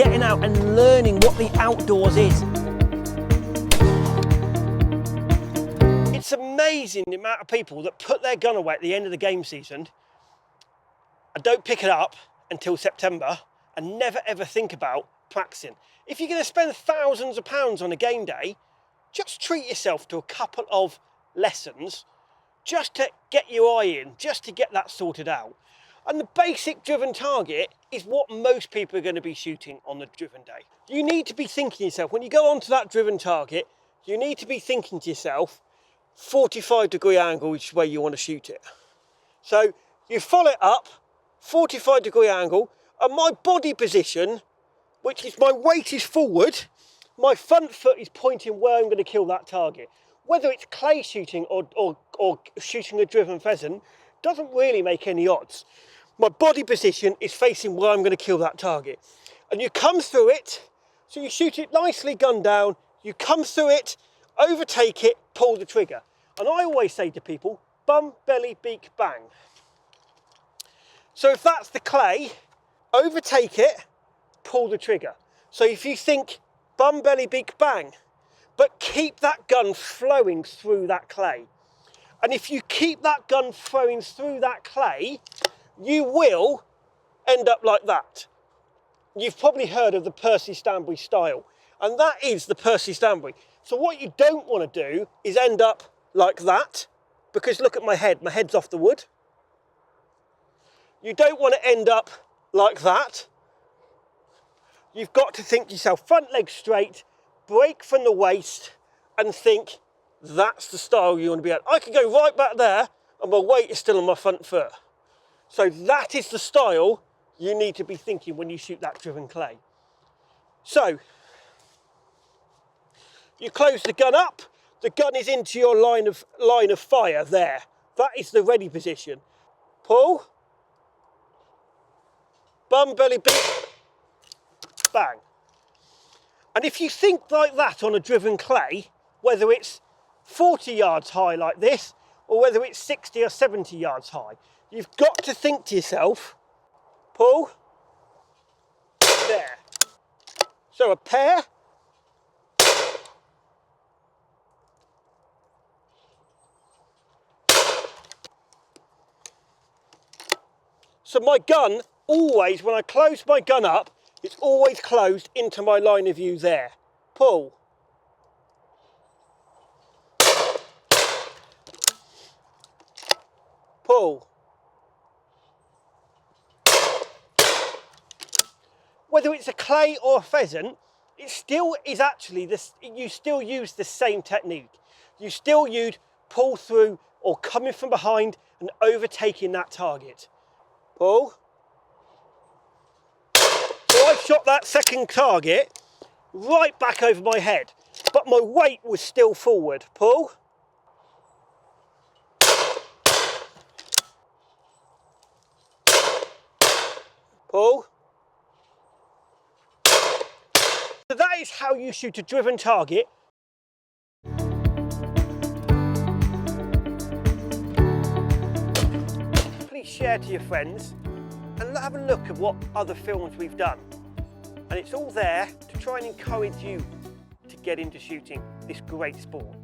getting out and learning what the outdoors is. It's amazing the amount of people that put their gun away at the end of the game season and don't pick it up until September and never ever think about practicing. If you're going to spend thousands of pounds on a game day, just treat yourself to a couple of lessons just to get your eye in, just to get that sorted out. And the basic driven target is what most people are going to be shooting on the driven day. You need to be thinking to yourself, when you go onto that driven target, you need to be thinking to yourself, 45-degree angle is where you want to shoot it. So you follow it up, 45-degree angle, and my body position, which is my weight is forward, my front foot is pointing where I'm going to kill that target. Whether it's clay shooting or shooting a driven pheasant, doesn't really make any odds. My body position is facing where I'm going to kill that target. And you come through it, so you shoot it nicely gun down, you come through it, overtake it, pull the trigger. And I always say to people, bum, belly, beak, bang. So if that's the clay, overtake it, pull the trigger. So if you think bum, belly, beak, bang, but keep that gun flowing through that clay. And if you keep that gun flowing through that clay, you will end up like that. You've probably heard of the Percy Stanbury style, and that is the Percy Stanbury. So what you don't want to do is end up like that, because look at my head's off the wood. You don't want to end up like that. You've got to think to yourself, front leg straight, break from the waist, and think, that's the style you want to be at. I can go right back there, and my weight is still on my front foot. So that is the style you need to be thinking when you shoot that driven clay. So, you close the gun up, the gun is into your line of fire there. That is the ready position. Pull, bum, belly, beak, bang. And if you think like that on a driven clay, whether it's 40 yards high like this, or whether it's 60 or 70 yards high, you've got to think to yourself, pull, there. So a pair, so my gun always, when I close my gun up, it's always closed into my line of view there. Pull. Pull. Whether it's a clay or a pheasant, it still is actually this, you still use the same technique. You still use pull through or coming from behind and overtaking that target. Pull. So I shot that second target right back over my head, but my weight was still forward. Pull. Pull. So that is how you shoot a driven target. Please share to your friends and have a look at what other films we've done. And it's all there to try and encourage you to get into shooting this great sport.